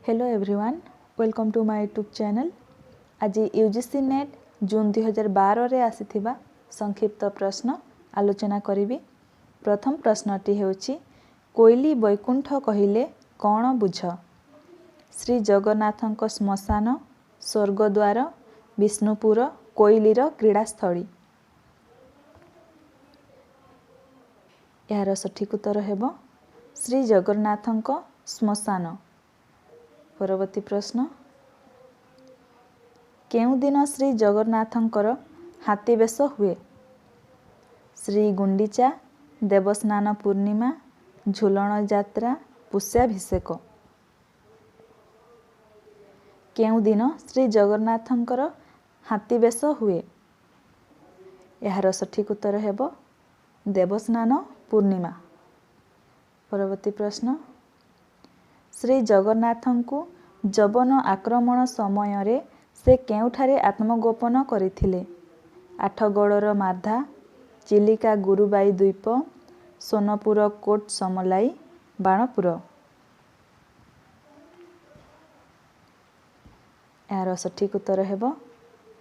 Hello everyone, welcome to my YouTube channel. आज UGC NET June 2012 रे आसीथिबा संक्षिप्त प्रश्न आलोचना करिवि। प्रथम प्रश्नटी हेउछि कोइली वैकुंठ कहिले कौन बुझ? श्री जगन्नाथଙ୍କ श्मशान, स्वर्गद्वार, विष्णुपुर, कोइलीर क्रीड़ास्थली। यार सठिक उत्तर हेबो श्री जगन्नाथଙ୍କ श्मशान। परवर्ती प्रश्न केउ दिन श्री जगन्नाथंकर हाथी बेश हुए? श्री गुंडीचा, देवस्नान पूर्णिमा, झूलन यात्रा, पुष्याभिषेक। केउ दिन श्री जगन्नाथंकर हाथी बेश हुए? यार सठिक उत्तर हेबो देवस्नान पूर्णिमा। परवर्ती प्रश्न श्री जगन्नाथंकु जवन आक्रमण समय रे से केउठारे आत्मगोपन करिथिले? आठगड़र मार्धा, चिलिका गुरुबाई द्वीप, सोनपुर कोट समलाई, बाणपुर। यार सठिक उत्तर हेबो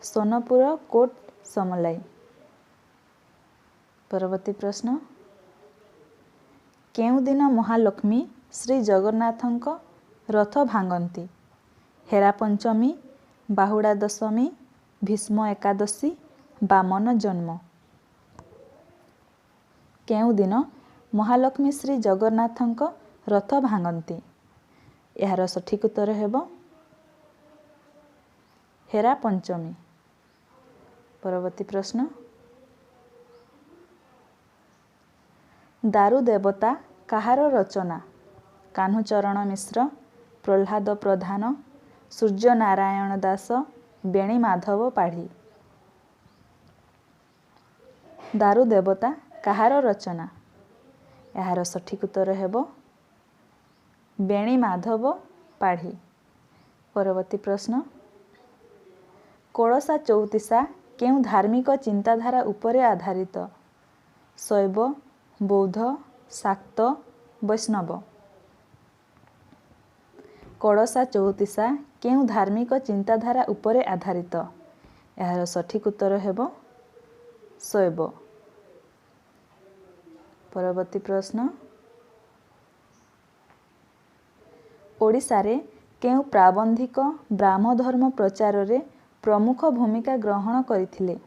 सोनपुर कोट समलाई। परवर्ती प्रश्न केउ दिन महालक्ष्मी श्री जगन्नाथंक रथ भांगती? हेरा पंचमी, बाहुड़ा दशमी, भीष्म एकादशी, बामन जन्म। केउ दिन महालक्ष्मी श्री जगन्नाथंक रथ भांगती? यार सठिक उत्तर हेबो हेरा पंचमी। परवर्ती प्रश्न दारू देवता काहार रचना? कान्हूचरण मिश्र, प्रह्लाद प्रधान, सूर्य नारायण दास, बेणी माधव पाढ़ी। दारू देवता काहार रचना? यार सठिक उत्तर हेबो बेणी माधव पाढ़ी। परवर्ती प्रश्न कलशा चौतीसा केउ धार्मिक चिंताधारा उपरे आधारित? शैव, बौद्ध, शाक्त, वैष्णव। कलशा चौतीसा केउ धार्मिक चिंताधारा उपरे आधारित? यार सठिक उत्तर हेबो शैव। परवर्ती प्रश्न ओडिशा रे केउ प्राबंधिक ब्राह्म धर्म प्रचार रे प्रमुख भूमिका ग्रहण करथिले?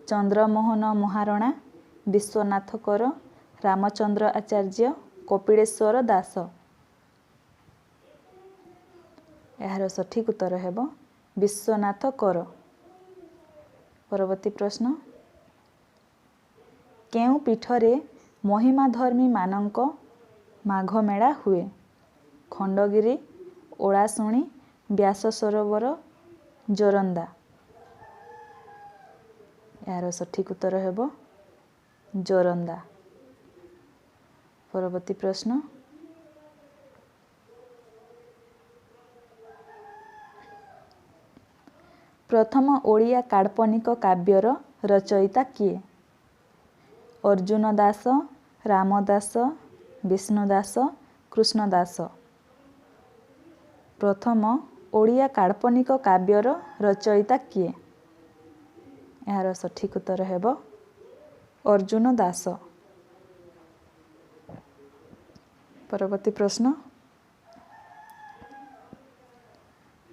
चंद्रमोहन महारणा, विश्वनाथ कर, रामचंद्र आचार्य, कपिलेश्वर दास। यार सठिक उत्तर हेबो विश्वनाथ कर। परवर्ती प्रश्न केउ पीठरे महिमाधर्मी मानक माघ मेला हुए? खंडगिरी, ओलाशुणी, व्यास सरोवर, जोरंदा। यार सठिक उत्तर हेबो जोरंदा। परवर्ती प्रश्न प्रथम ओडिया काल्पनिक काव्यर रचयिता किए? अर्जुन दास, रामदास, विष्णुदास, कृष्णदास। प्रथम ओडिया काल्पनिक काव्यर रचयिता किए? यार सठिक उत्तर हेबो अर्जुन दास। परवर्ती प्रश्न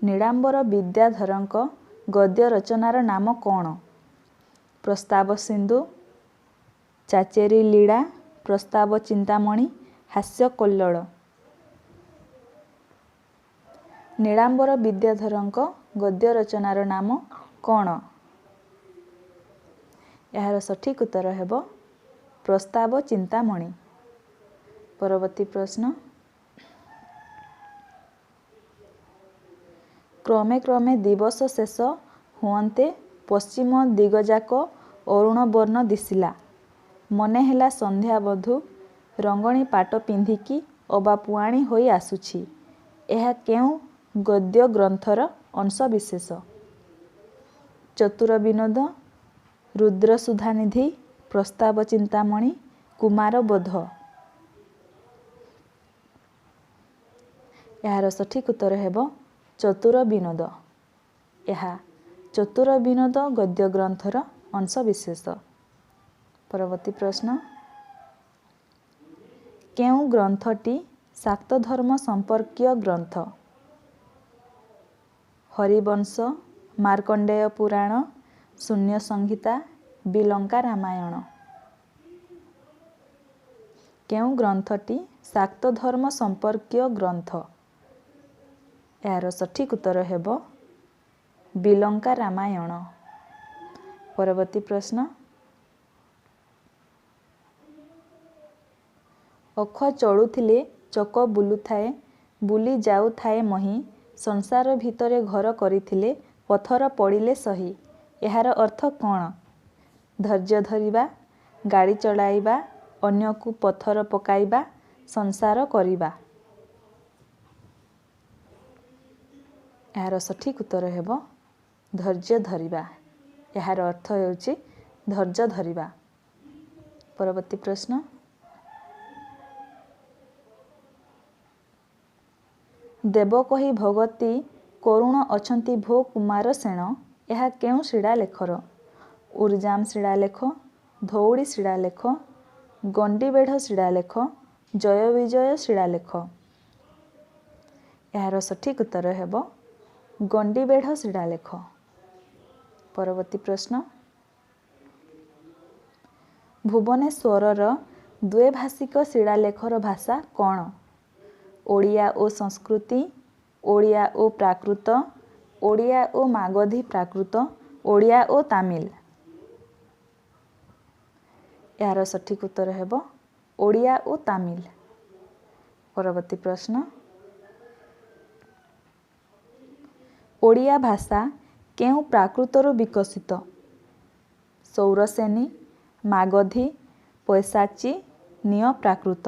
नीलांबर विद्याधरଙ୍କ गद्य रचनार नाम कौन? प्रस्ताव सिंधु, चाचेरी लीला, प्रस्ताव चिंतामणि, हास्य कल्लोळ। नीलांबर विद्याधरଙ୍କ गद्य रचनार नाम कौन? यार सठिक उत्तर हेबो प्रस्ताव चिंतामणि। परवर्ती प्रश्न क्रमे क्रमे दिवस शेष हुअन्ते पश्चिम दिगजाक अरुण वर्ण दिसिला। मने हेला संध्या बधू रंगणी पाट पिंधिकी अबा पुआणी होई आसुछि। एहा केउ गद्य ग्रंथर अंश विशेष? चतुर विनोद, रुद्र सुधानिधि, प्रस्ताव चिंतामणि, कुमार बोध। ଏହାର ସଠିକ୍ ଉତ୍ତର ହେବ ଚତୁର ବିନୋଦ। ଏହା ଚତୁର ବିନୋଦ ଗଦ୍ୟ ଗ୍ରନ୍ଥର ଅଂଶବିଶେଷ। ପରବର୍ତ୍ତୀ ପ୍ରଶ୍ନ, କେଉଁ ଗ୍ରନ୍ଥଟି ଶାକ୍ତ ଧର୍ମ ସମ୍ପର୍କୀୟ ଗ୍ରନ୍ଥ? ହରିବଂଶ, ମାର୍କଣ୍ଡେୟ ପୁରାଣ, ଶୂନ୍ୟ ସଂହିତା, ବିଲଙ୍କା ରାମାୟଣ। କେଉଁ ଗ୍ରନ୍ଥଟି ଶାକ୍ତ ଧର୍ମ ସମ୍ପର୍କୀୟ ଗ୍ରନ୍ଥ? ଏହାର ସଠିକ୍ ଉତ୍ତର ହେବ ବିଲଙ୍କା ରାମାୟଣ। ପରବର୍ତ୍ତୀ ପ୍ରଶ୍ନ, ଅଖ ଚଳୁଥିଲେ ଚକ ବୁଲୁଥାଏ, ବୁଲି ଯାଉଥାଏ ମହି, ସଂସାର ଭିତରେ ଘର କରିଥିଲେ ପଥର ପଡ଼ିଲେ ସହି। ଏହାର ଅର୍ଥ କ'ଣ? ଧୈର୍ଯ୍ୟ ଧରିବା, ଗାଡ଼ି ଚଳାଇବା, ଅନ୍ୟକୁ ପଥର ପକାଇବା, ସଂସାର କରିବା। ଏହାର ସଠିକ୍ ଉତ୍ତର ହେବ ଧୈର୍ଯ୍ୟ ଧରିବା। ଏହାର ଅର୍ଥ ହେଉଛି ଧୈର୍ଯ୍ୟ ଧରିବା। ପରବର୍ତ୍ତୀ ପ୍ରଶ୍ନ, ଦେବ କହି ଭଗତି କରୁଣ ଅଛନ୍ତି ଭୋ କୁମାର ସେଣ। ଏହା କେଉଁ ଶିଳାଲେଖର? ଉର୍ଜାମ ଶିଳାଲେଖ, ଧଉଳି ଶିଳାଲେଖ, ଗଣ୍ଡିବେଢ଼ ଶିଳାଲେଖ, ଜୟବିଜୟ ଶିଳାଲେଖ। ଏହାର ସଠିକ୍ ଉତ୍ତର ହେବ ଗଣ୍ଡିବେଢ଼ ଶିଳାଲେଖ। ପରବର୍ତ୍ତୀ ପ୍ରଶ୍ନ, ଭୁବନେଶ୍ୱରର ଦ୍ୱୈଭାଷିକ ଶିଳାଲେଖର ଭାଷା କ'ଣ? ଓଡ଼ିଆ ଓ ସଂସ୍କୃତି, ଓଡ଼ିଆ ଓ ପ୍ରାକୃତ, ଓଡ଼ିଆ ଓ ମାଗଧୀ ପ୍ରାକୃତ, ଓଡ଼ିଆ ଓ ତାମିଲ। ଏହାର ସଠିକ୍ ଉତ୍ତର ହେବ ଓଡ଼ିଆ ଓ ତାମିଲ। ପରବର୍ତ୍ତୀ ପ୍ରଶ୍ନ, ଓଡ଼ିଆ ଭାଷା କେଉଁ ପ୍ରାକୃତରୁ ବିକଶିତ? ସୌରସେନୀ, ମାଗଧୀ, ପୈଶାଚୀ, ନିୟ ପ୍ରାକୃତ।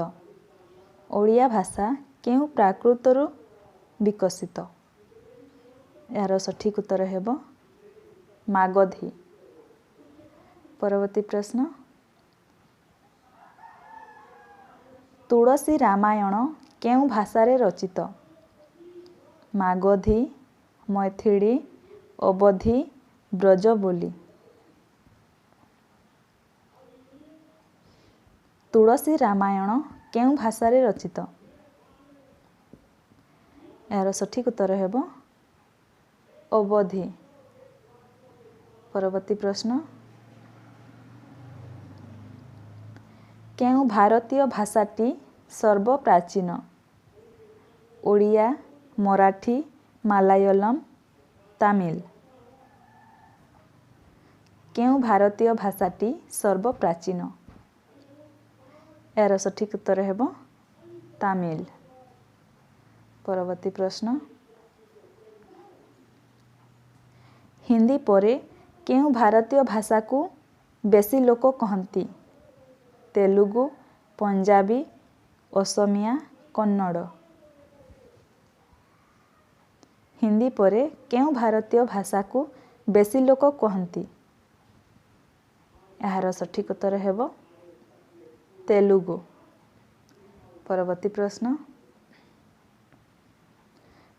ଓଡ଼ିଆ ଭାଷା କେଉଁ ପ୍ରାକୃତରୁ ବିକଶିତ? ଏହାର ସଠିକ୍ ଉତ୍ତର ହେବ ମାଗଧୀ। ପରବର୍ତ୍ତୀ ପ୍ରଶ୍ନ, ତୁଳସୀ ରାମାୟଣ କେଉଁ ଭାଷାରେ ରଚିତ? ମାଗଧୀ, ମୈଥିଳୀ, ଅବଧୀ, ବ୍ରଜବୋଲି। ତୁଳସୀ ରାମାୟଣ କେଉଁ ଭାଷାରେ ରଚିତ? ଏହାର ସଠିକ୍ ଉତ୍ତର ହେବ ଅବଧୀ। ପରବର୍ତ୍ତୀ ପ୍ରଶ୍ନ, କେଉଁ ଭାରତୀୟ ଭାଷାଟି ସର୍ବପ୍ରାଚୀନ? ଓଡ଼ିଆ, ମରାଠୀ, ମାଲାୟଲମ, ତାମିଲ। କେଉଁ ଭାରତୀୟ ଭାଷାଟି ସର୍ବପ୍ରାଚୀନ? ଏହାର ସଠିକ୍ ଉତ୍ତର ହେବ ତାମିଲ। ପରବର୍ତ୍ତୀ ପ୍ରଶ୍ନ, ହିନ୍ଦୀ ପରେ କେଉଁ ଭାରତୀୟ ଭାଷାକୁ ବେଶୀ ଲୋକ କହନ୍ତି? ତେଲୁଗୁ, ପଞ୍ଜାବୀ, ଅସମିଆ, କନ୍ନଡ଼। ହିନ୍ଦୀ ପରେ କେଉଁ ଭାରତୀୟ ଭାଷାକୁ ବେଶୀ ଲୋକ କହନ୍ତି? ଏହାର ସଠିକ୍ ଉତ୍ତର ହେବ ତେଲୁଗୁ। ପରବର୍ତ୍ତୀ ପ୍ରଶ୍ନ,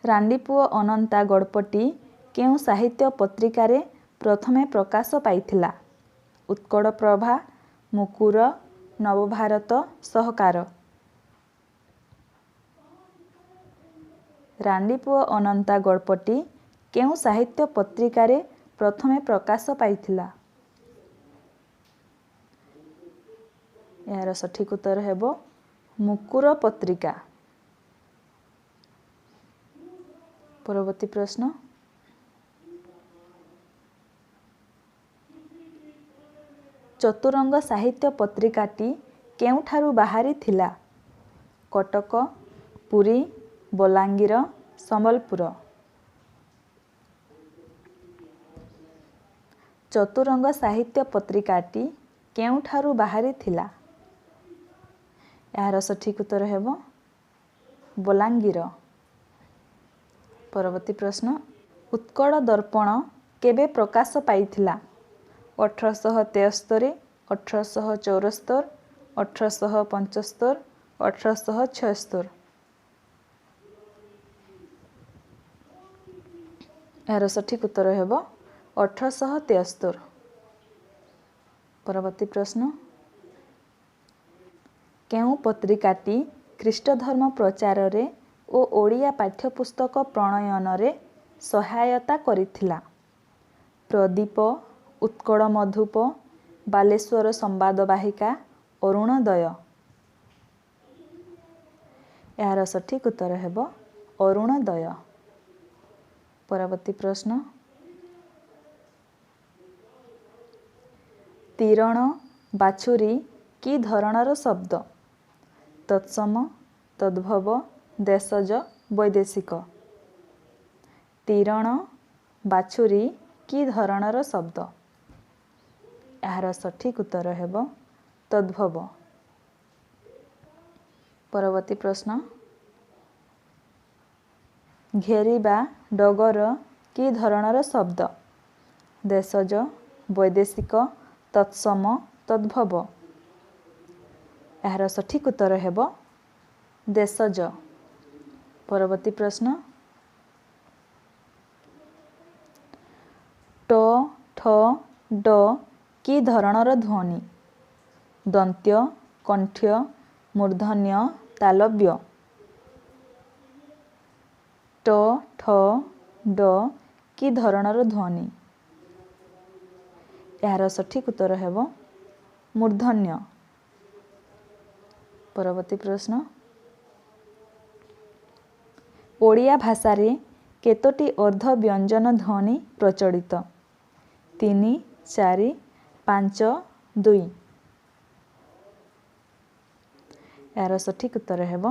ରାଣ୍ଡିପୁଅ ଅନନ୍ତା ଗଳ୍ପଟି କେଉଁ ସାହିତ୍ୟ ପତ୍ରିକାରେ ପ୍ରଥମେ ପ୍ରକାଶ ପାଇଥିଲା? ଉତ୍କଳ ପ୍ରଭା, ମୁକୁର, ନବଭାରତ, ସହକାର। ରାଣ୍ଡିପୁଅ ଅନନ୍ତା ଗଳ୍ପଟି କେଉଁ ସାହିତ୍ୟ ପତ୍ରିକାରେ ପ୍ରଥମେ ପ୍ରକାଶ ପାଇଥିଲା? ଏହାର ସଠିକ୍ ଉତ୍ତର ହେବ ମୁକୁର ପତ୍ରିକା। ପରବର୍ତ୍ତୀ ପ୍ରଶ୍ନ, ଚତୁରଙ୍ଗ ସାହିତ୍ୟ ପତ୍ରିକାଟି କେଉଁଠାରୁ ବାହାରିଥିଲା? କଟକ, ପୁରୀ, ବଲାଙ୍ଗୀର, ସମ୍ବଲପୁର। ଚତୁରଙ୍ଗ ସାହିତ୍ୟ ପତ୍ରିକାଟି କେଉଁଠାରୁ ବାହାରିଥିଲା? ଏହାର ସଠିକ୍ ଉତ୍ତର ହେବ ବଲାଙ୍ଗୀର। ପରବର୍ତ୍ତୀ ପ୍ରଶ୍ନ, ଉତ୍କଳ ଦର୍ପଣ କେବେ ପ୍ରକାଶ ପାଇଥିଲା? 1873, 1874, 1875, 1876। यार सठिक उत्तर हेब 1873। परवर्ती प्रश्न केउ पत्रिकाटी ख्रीष्ट धर्म प्रचार रे ओ ओडिया पाठ्यपुस्तक प्रणयन रे सहायता करिथिला? प्रदीप, उत्कल मधुप, बालेश्वर संवादवाहिका, अरुणोदय। यार सठिक उत्तर हेब अरुणोदय। परवर्ती प्रश्न तीरण बाछुरी कि धरणर शब्द? तत्सम, तद्भव, देशज, वैदेशिक। तीरण बाछुरी कि धरणर शब्द? यार सठिक उत्तर हेब तद्भव। परवर्ती प्रश्न घेरिबा डगर कि धरणर शब्द? देशज, वैदेशिक, तत्सम, तद्भव। यार सठिक उत्तर हेब देशज। परवर्ती प्रश्न ट, ठ, ड कि धरणर ध्वनि? दन्त्य, कण्ठ्य, मूर्धन्य, तालव्य। ट, ठ, ड कि धरणर ध्वनि? यार सठिक उत्तर हेब मूर्धन्य। परवर्ती प्रश्न ओडिया भाषा रे केतोटी अर्ध व्यंजन ध्वनि प्रचलित? 3, 4, 5, 2। यार सठिक उत्तर हेब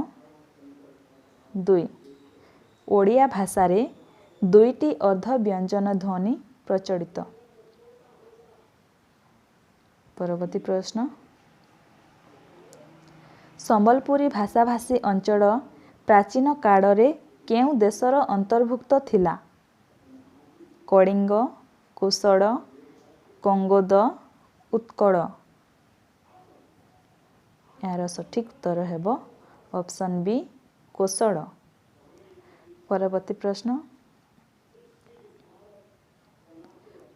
2। ओडिया भाषा रे 2टी अर्ध व्यंजन ध्वनि प्रचलित। परवर्ती प्रश्न संबलपुरी भाषाभाषी अंचल प्राचीन काଳରେ केउ देशर अंतर्भुक्त थिला? कलिंग, कोसड़, कंगोद, उत्कल। यार सठिक उत्तर हेब ऑप्शन बी कोसड़। परवर्ती प्रश्न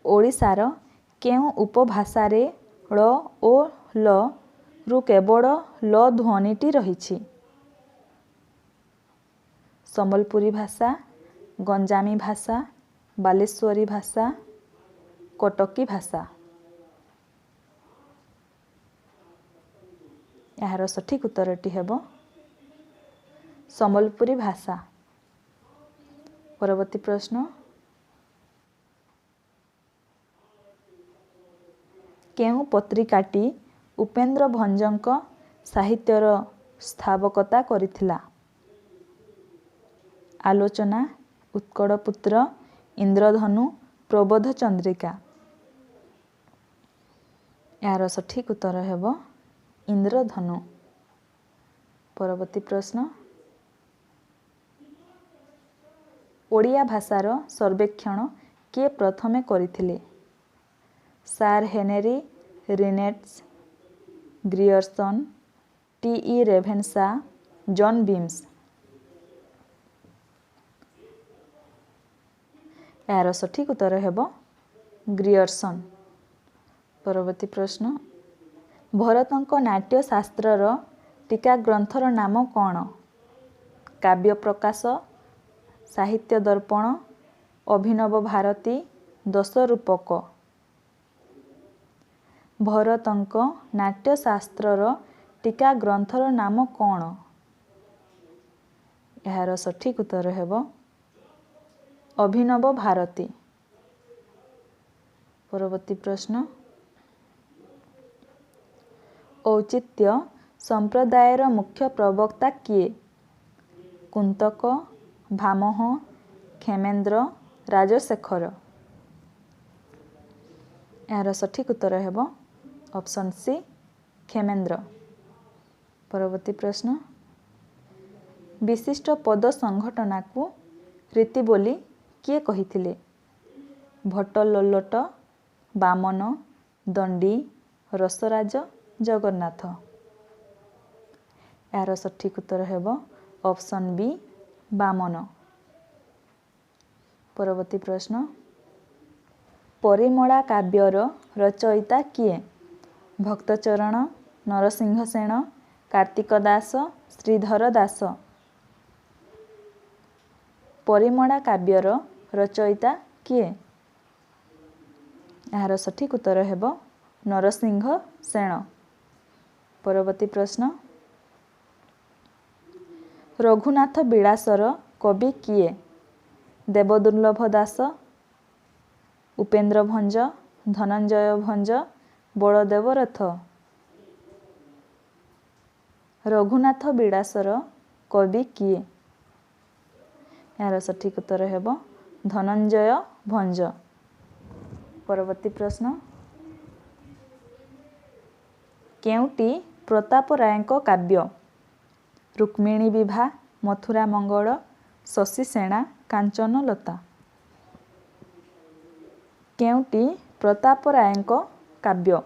ओडिशार केउ उपभाषा रे ळ ओ ल रु केवल ल ध्वनिटी रहिछि? संबलपुरी भाषा, गंजामी भाषा, बालेश्वरी भाषा, कटकी भाषा। यार सठिक उत्तरटी हेब संबलपुरी भाषा। परवर्ती प्रश्न केउ पत्रिकाटी उपेन्द्र भंजक साहित्यर स्थापकता करिथिला? आलोचना, उत्कड़पुत्र, इंद्रधनु, प्रबोध चंद्रिका। यार सठिक उत्तर हेब इंद्रधनु। परवर्ती प्रश्न ओडिया भाषार सर्वेक्षण किए प्रथमे करिथिले? सार हेनरी रिनेट्स, Grierson, T E. Ravenshaw, John Beames. यार सठिक उत्तर हेब ग्रियर्सन। परवर्ती प्रश्न भरतंक नाट्य शास्त्रर टीका ग्रंथर नाम कौन? काव्य प्रकाश, साहित्य दर्पण, अभिनव भारती, दश रूपक। भरतंक नाट्य शास्त्रर टीका ग्रंथर नाम कौन? यार सठिक उत्तर हेब अभिनव भारती। परवर्ती प्रश्न औचित्य संप्रदायर मुख्य प्रवक्ता किए? कुंतक, भामह, खेमेन्द्र, राजशेखर। यार सठिक उत्तर हेब ऑप्शन सी खेमेन्द्र। परवर्ती प्रश्न विशिष्ट पद संघटना को रीति बोली किए कहिथिले? भट्ट लल्लट, बामन, दंडी, रसराज, जगन्नाथ। यार सठिक उत्तर हेब ऑप्शन बी बामन। परवर्ती प्रश्न परिमला काव्यर रचयिता किए? भक्तचरण, नरसिंह सेन, कार्तिक दास, श्रीधर दास। परिमला काव्यर रचयिता किए? यार सठिक उत्तर हेब नरसिंह सेन। परवर्ती प्रश्न रघुनाथ विलासर कवि किए? देवदुर्लभ दास, उपेन्द्र भंज, धनंजय भंज, बलदेव रथ। रघुनाथ विलासर कवि किए? यार सठिक उत्तर हेब धनंजय भंज। परवर्ती प्रश्न केउटी प्रताप रायଙ୍କ काव्य? रुक्मिणी विभा, मथुरा मंगल, शशि सेना, कांचन लता। केउटी प्रताप रायଙ୍କ काव्य?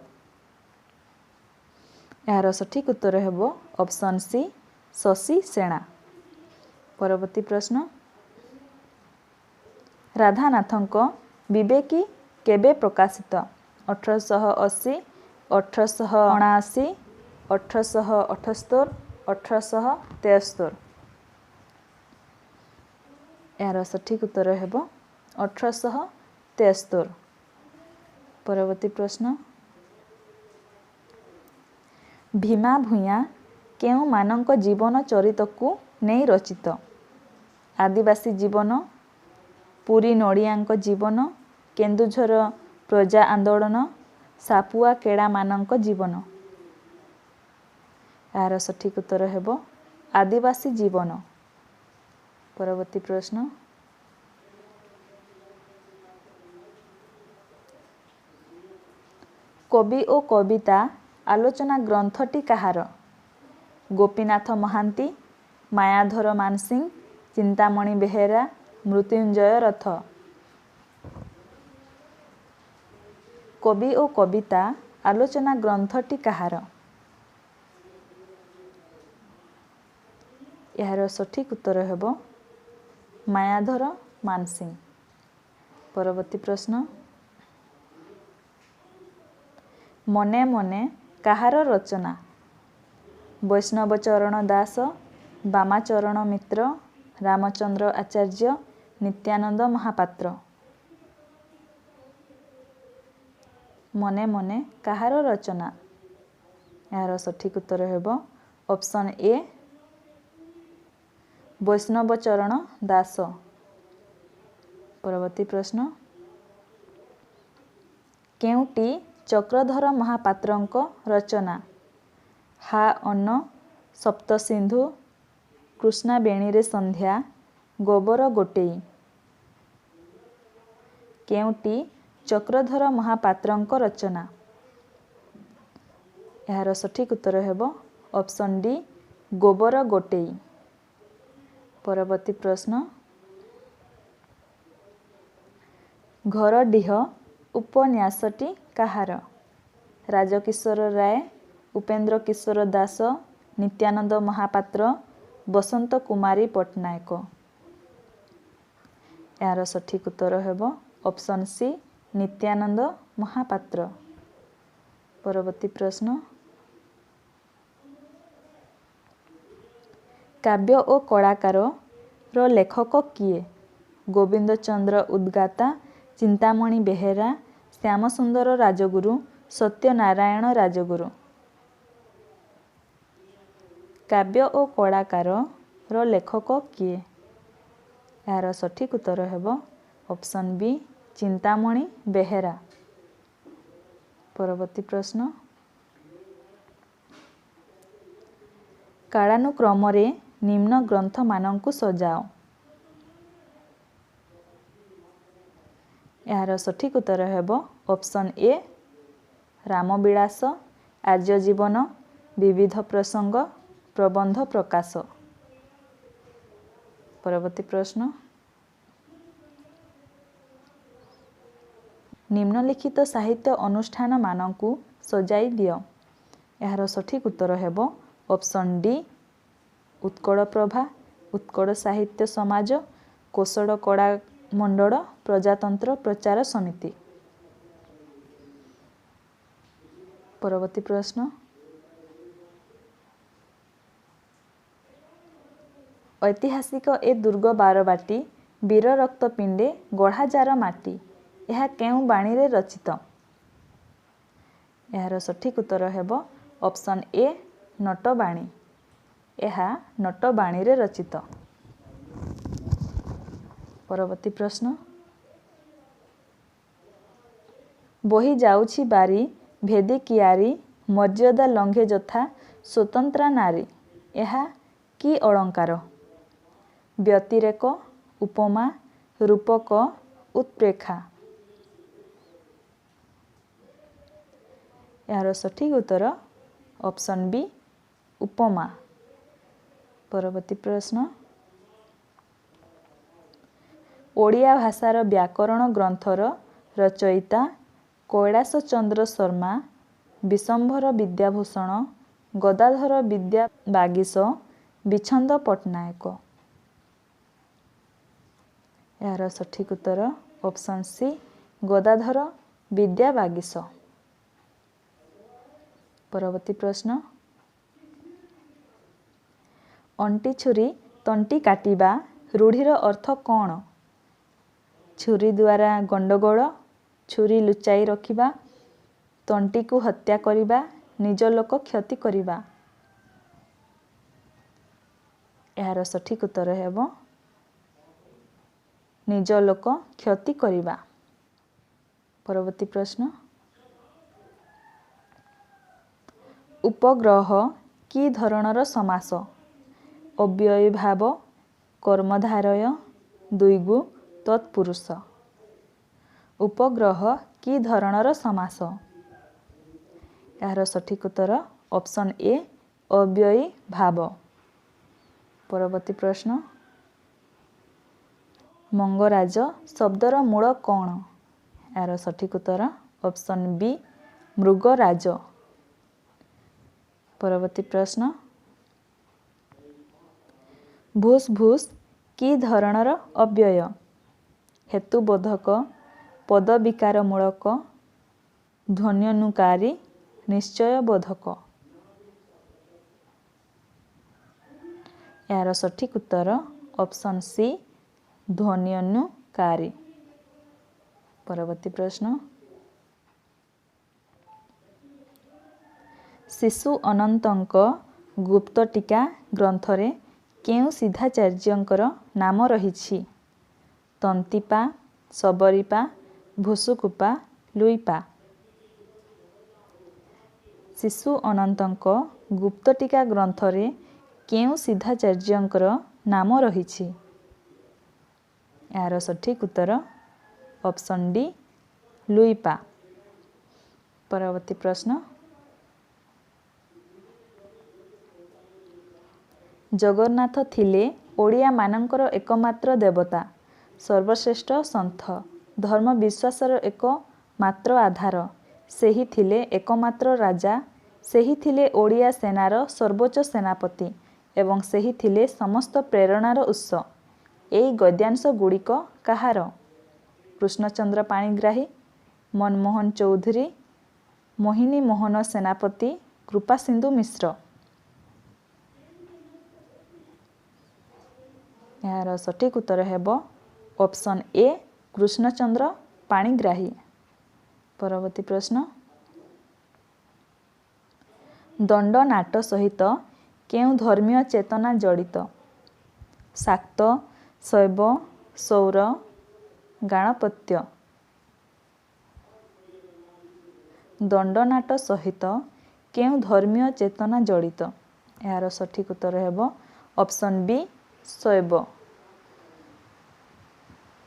यार सठिक उत्तर हेब ऑप्शन सी शशि सेना। परवर्ती प्रश्न राधानाथଙ୍କ विवेकी केबे प्रकाशित? 1880, 1879, 1878, 1873। यार सठिक उत्तर हेब 1873। परवर्ती प्रश्न भीमा भूया केउ मानक जीवन चरित को नहीं रचित? आदिवासी जीवन, पुरी नड़ियांक जीवन, केन्दुझर प्रजा आंदोलन, सापुआ केड़ा मानक जीवन। यार सठिक उत्तर हेब आदिवासी जीवन। परवर्ती प्रश्न कवि और कविता आलोचना ग्रंथटी कहार? गोपीनाथ महांती, मायाधर मानसिंह, चिंतामणि बेहेरा, मृत्युंजय रथ। कवि और कविता आलोचना ग्रंथटी कहार? यार सठिक उत्तर हेब मायाधर मानसिंह। परवर्ती प्रश्न मने मने काहार रचना? वैष्णव चरण दास, बामाचरण मित्र, रामचंद्र आचार्य, नित्यानंद महापात्र। मने मने काहार रचना? यार सठिक उत्तर हेब ऑप्शन ए वैष्णव चरण दास। परवर्ती प्रश्न केउटी चक्रधर महापात्रଙ୍କ रचना? हा अन्न, सप्त सिंधु, कृष्णा बेणीरे संध्या, गोबर गोटेई। केउटी चक्रधर महापात्रଙ୍କ रचना? यार सठिक उत्तर हेब ऑप्शन डी गोबर गोटेई। परवर्ती प्रश्न घरडीह उपन्यासटी काहार? राजकिशोर राय, उपेन्द्र किशोर दास, नित्यानंद महापात्र, बसंत कुमारी पट्टनायक। यार सठिक उत्तर हेब ऑप्शन सी नित्यानंद महापात्र। परवर्ती प्रश्न काव्य और कलाकार रो लेखक किए? गोविंद चंद्र उद्गाता, चिंतामणि बेहेरा, श्यामसुंदर राजगुरु, सत्यनारायण राजगुरु। काव्य और कलाकार रो लेखक किए? यार सठिक उत्तर हेब ऑप्शन बी चिंतामणि बेहेरा। परवर्ती प्रश्न कालानुक्रम रे निम्न ग्रंथ मानंकु सजाओ। यार सठिक उत्तर हेब ऑप्शन ए रामविलास, आर्यजीवन, विविध प्रसंग, प्रबंध प्रकाश। परवर्ती प्रश्न निम्नलिखित साहित्य अनुष्ठान मानंकु सजाई दियो। यार सठिक उत्तर हेब ऑप्शन डी उत्कल प्रभा, उत्कल साहित्य समाज, कोसड़ कला ମଣ୍ଡଳ ପ୍ରଜାତନ୍ତ୍ର ପ୍ରଚାର ସମିତି। ପରବର୍ତ୍ତୀ ପ୍ରଶ୍ନ, ଐତିହାସିକ ଏ ଦୁର୍ଗ ବାରବାଟୀ ବୀର ରକ୍ତ ପିଣ୍ଡେ ଗଢ଼ାଯାର ମାଟି। ଏହା କେଉଁ ବାଣୀରେ ରଚିତ? ଏହାର ସଠିକ୍ ଉତ୍ତର ହେବ ଅପସନ୍ ଏ ନଟବାଣୀ। ଏହା ନଟବାଣୀରେ ରଚିତ। ପରବର୍ତ୍ତୀ ପ୍ରଶ୍ନ, ବହି ଯାଉଛି ବାରି ଭେଦି କିଆରି ମର୍ଯ୍ୟାଦା ଲଙ୍ଘେ ଯଥା ସ୍ୱତନ୍ତ୍ରା ନାରୀ। ଏହା କି ଅଳଙ୍କାର? ବ୍ୟତିରେକ, ଉପମା, ରୂପକ, ଉତ୍ପ୍ରେକ୍ଷା। ଏହାର ସଠିକ୍ ଉତ୍ତର ଅପସନ୍ ବି ଉପମା। ପରବର୍ତ୍ତୀ ପ୍ରଶ୍ନ, ଓଡ଼ିଆ ଭାଷାର ବ୍ୟାକରଣ ଗ୍ରନ୍ଥର ରଚୟିତା କୈଳାସ ଚନ୍ଦ୍ର ଶର୍ମା, ବିଶମ୍ଭର ବିଦ୍ୟାଭୂଷଣ, ଗଦାଧର ବିଦ୍ୟା ବାଗୀଶ, ବିଚ୍ଛନ୍ଦ ପଟ୍ଟନାୟକ। ଏହାର ସଠିକ୍ ଉତ୍ତର ଅପସନ୍ ସି ଗଦାଧର ବିଦ୍ୟା ବାଗୀଶ। ପରବର୍ତ୍ତୀ ପ୍ରଶ୍ନ, ଅଣ୍ଟି ଛୁରୀ ତଣ୍ଟି କାଟିବା ରୂଢ଼ିର ଅର୍ଥ କ'ଣ? ଛୁରୀ ଦ୍ୱାରା ଗଣ୍ଡଗୋଳ, ଛୁରୀ ଲୁଚାଇ ରଖିବା, ତଣ୍ଟିକୁ ହତ୍ୟା କରିବା, ନିଜ ଲୋକ କ୍ଷତି କରିବା। ଏହାର ସଠିକ୍ ଉତ୍ତର ହେବ ନିଜ ଲୋକ କ୍ଷତି କରିବା। ପରବର୍ତ୍ତୀ ପ୍ରଶ୍ନ, ଉପଗ୍ରହ କି ଧରଣର ସମାସ? ଅବ୍ୟୟୀ ଭାବ, କର୍ମଧାରୟ, ଦ୍ୱିଗୁ, ତତ୍ପୁରୁଷ। ଉପଗ୍ରହ କି ଧରଣର ସମାସ? ଏହାର ସଠିକ୍ ଉତ୍ତର ଅପସନ୍ ଏ ଅବ୍ୟୟୀ ଭାବ। ପରବର୍ତ୍ତୀ ପ୍ରଶ୍ନ, ମଙ୍ଗରାଜ ଶବ୍ଦର ମୂଳ କ'ଣ? ଏହାର ସଠିକ୍ ଉତ୍ତର ଅପସନ୍ ବି ମୃଗରାଜ। ପରବର୍ତ୍ତୀ ପ୍ରଶ୍ନ, ଭୁସ୍ ଭୁସ୍ କି ଧରଣର ଅବ୍ୟୟ? ହେତୁବୋଧକ, ପଦବିକାରମୂଳକ, ଧ୍ୱନ୍ୟନୁକାରୀ, ନିଶ୍ଚୟବୋଧକ। ଏହାର ସଠିକ୍ ଉତ୍ତର ଅପସନ୍ ସି ଧ୍ୱନ୍ୟନୁକାରୀ। ପରବର୍ତ୍ତୀ ପ୍ରଶ୍ନ, ଶିଶୁ ଅନନ୍ତଙ୍କ ଗୁପ୍ତଟିକା ଗ୍ରନ୍ଥରେ କେଉଁ ସିଦ୍ଧାଚାର୍ଯ୍ୟଙ୍କର ନାମ ରହିଛି? ତନ୍ତିପା, ଶବରୀପା, ଭୁସୁକୁପା, ଲୁଇପା। ଶିଶୁ ଅନନ୍ତଙ୍କ ଗୁପ୍ତଟିକା ଗ୍ରନ୍ଥରେ କେଉଁ ସିଦ୍ଧାଚାର୍ଯ୍ୟଙ୍କର ନାମ ରହିଛି? ଏହାର ସଠିକ୍ ଉତ୍ତର ଅପସନ୍ ଡି ଲୁଇପା। ପରବର୍ତ୍ତୀ ପ୍ରଶ୍ନ, ଜଗନ୍ନାଥ ଥିଲେ ଓଡ଼ିଆମାନଙ୍କର ଏକମାତ୍ର ଦେବତା, ସର୍ବଶ୍ରେଷ୍ଠ ସନ୍ଥ, ଧର୍ମ ବିଶ୍ୱାସର ଏକମାତ୍ର ଆଧାର। ସେହି ଥିଲେ ଏକମାତ୍ର ରାଜା, ସେହି ଥିଲେ ଓଡ଼ିଆ ସେନାର ସର୍ବୋଚ୍ଚ ସେନାପତି ଏବଂ ସେହି ଥିଲେ ସମସ୍ତ ପ୍ରେରଣାର ଉତ୍ସ। ଏହି ଗଦ୍ୟାଂଶ ଗୁଡ଼ିକ କାହାର? କୃଷ୍ଣଚନ୍ଦ୍ର ପାଣିଗ୍ରାହୀ, ମନମୋହନ ଚୌଧୁରୀ, ମୋହିନୀ ମୋହନ ସେନାପତି, କୃପାସିନ୍ଧୁ ମିଶ୍ର। ଏହାର ସଠିକ୍ ଉତ୍ତର ହେବ ଅପସନ୍ ଏ କୃଷ୍ଣଚନ୍ଦ୍ର ପାଣିଗ୍ରାହୀ। ପରବର୍ତ୍ତୀ ପ୍ରଶ୍ନ, ଦଣ୍ଡନାଟ ସହିତ କେଉଁ ଧର୍ମୀୟ ଚେତନା ଜଡ଼ିତ? ଶାକ୍ତ, ଶୈବ, ସୌର, ଗାଣପତ୍ୟ। ଦଣ୍ଡନାଟ ସହିତ କେଉଁ ଧର୍ମୀୟ ଚେତନା ଜଡ଼ିତ? ଏହାର ସଠିକ୍ ଉତ୍ତର ହେବ ଅପସନ୍ ବି ଶୈବ।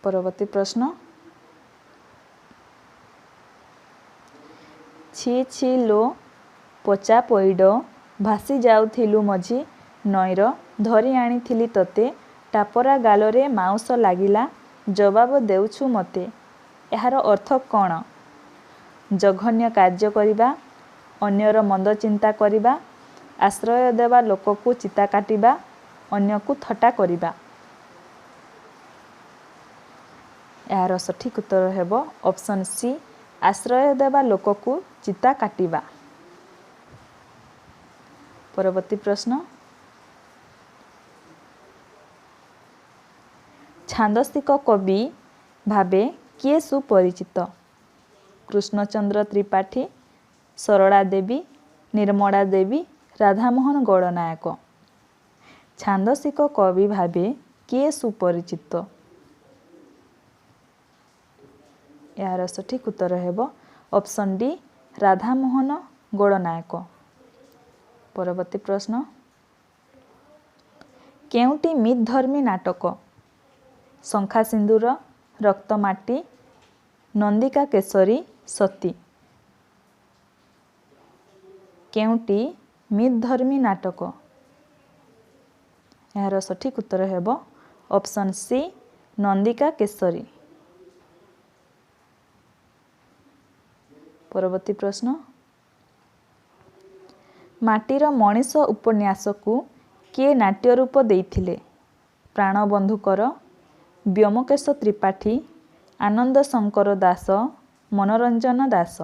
ପରବର୍ତ୍ତୀ ପ୍ରଶ୍ନ, ଛି ଛି ଲୋ ପଚା ପଇଡ଼ ଭାସି ଯାଉଥିଲୁ ମଝି ନଈର ଧରି ଆଣିଥିଲି ତତେ ଟାପରା ଗାଲରେ ମାଉଁସ ଲାଗିଲା ଜବାବ ଦେଉଛୁ ମୋତେ। ଏହାର ଅର୍ଥ କ'ଣ? ଜଘନ୍ୟ କାର୍ଯ୍ୟ କରିବା, ଅନ୍ୟର ମନ୍ଦ ଚିନ୍ତା କରିବା, ଆଶ୍ରୟ ଦେବା ଲୋକକୁ ଚିତା କାଟିବା, ଅନ୍ୟକୁ ଥଟ୍ଟା କରିବା। यार सठिक उत्तर हेब ऑप्शन सी आश्रय देवा लोक को चिता काटिबा। परवर्ती प्रश्न छांदसिक कवि भावे किए सुपरिचित? कृष्णचंद्र त्रिपाठी, सरला देवी, निर्मला देवी, राधामोहन गणनायक। छांदसिक कवि भावे किए सुपरिचित? यार सठिक उत्तर हेब ऑप्शन डी राधामोहन गणनायक। परवर्ती प्रश्न केउटी मितधर्मी नाटक शंखा सिंदूर, रक्तमाटी, नंदिका केसरी, सती? केउटी मितधर्मी नाटक? यार सठिक उत्तर हेब ऑप्शन सी नंदिका केसरी। परवर्ती प्रश्न माटीर मनीष उपन्यास को किए नाट्य रूप देइथिले? प्राणबंधुकर, व्योमकेश त्रिपाठी, आनंद शंकर दास, मनोरंजन दास?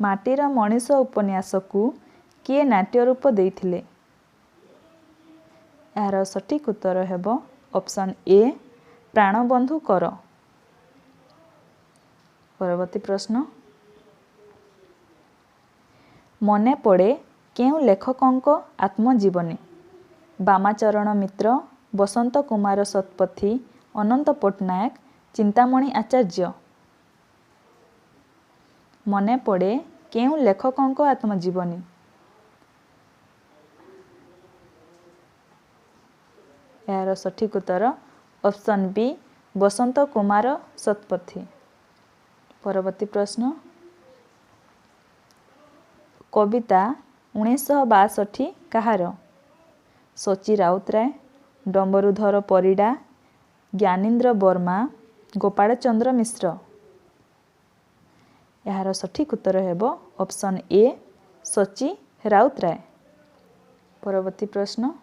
माटीर मनीष उपन्यास को किए नाट्य रूप देइथिले? यार सठिक उत्तर हेब ऑप्शन ए प्राणबंधुकर। परवर्ती प्रश्न मने पड़े केउ लेखकंक आत्मजीवनी? बामाचरण मित्र, बसंत कुमार शतपथी, अनंत पट्टनायक, चिंतामणि आचार्य? मने पड़े केउ लेखकंक आत्मजीवनी? यार सठिक उत्तर ऑप्शन बी बसंत कुमार शतपथी। परवर्ती प्रश्न कविता 1962 कहार? सची राउतराय, डम्बरुधर परिडा, ज्ञानेन्द्र वर्मा, गोपाल चंद्र मिश्र? यार सठिक उत्तर हेब ऑप्शन ए सची राउतराय। परवर्ती प्रश्न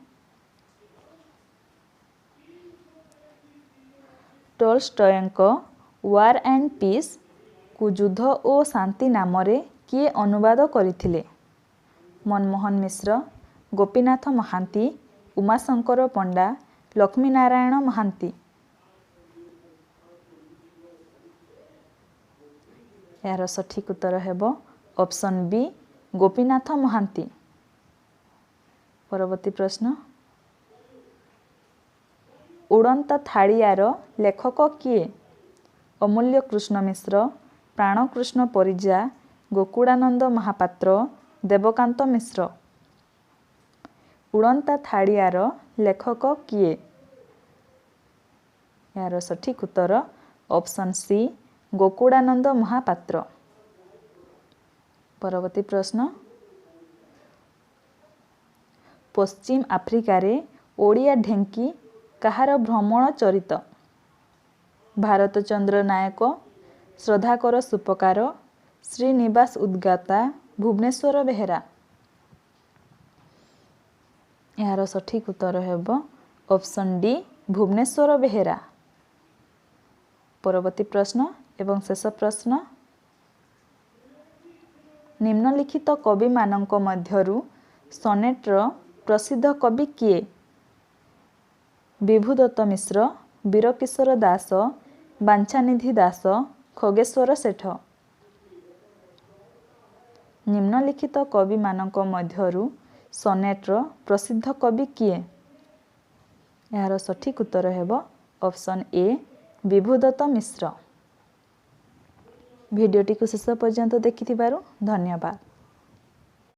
टोल्स्टॉयଙ୍କ वार एंड पीस को युद्ध और शांति नाम रे किए अनुवाद करथिले? मनमोहन मिश्र, गोपीनाथ महांती, उमाशंकर पंडा, लक्ष्मीनारायण महांती? यार सठिक उत्तर हेब ऑप्शन बी गोपीनाथ महांती। परवर्ती प्रश्न उड़ंता थाड़ियार लेखक किए? अमूल्य कृष्ण मिश्र, प्राणकृष्ण परिजा, गोकुड़ानंद महापात्र, देवकांत मिश्र? उड़ंता थाड़ियार लेखक किए? यार सठिक उत्तर ऑप्शन सी गोकुड़ानंद महापात्र। परवर्ती प्रश्न पश्चिम आफ्रिकार ओडिया ढेंकी कहार भ्रमण चरित? भारत चंद्र नायक, श्रद्धाकर सुपकार, श्रीनिवास उद्गाता, भुवनेश्वर बेहेरा? यार सठिक उत्तर हेब ऑप्शन डी भुवनेश्वर बेहेरा। परवर्ती प्रश्न एवं शेष प्रश्न निम्नलिखित कवि मानक मध्यरु सनेटर प्रसिद्ध कवि किए? विभुदत्त मिश्र, वीरकिशोर दास, बांछानिधि दास, खगेश्वर सेठ? निम्नलिखित कवि मानक मध्यरु सनेटर प्रसिद्ध कवि किए? यार सठिक उत्तर हेब ऑप्शन ए विभुदत्त मिश्र। भिडियोटी को शेष पर्यंत देखिथिबारु धन्यवाद।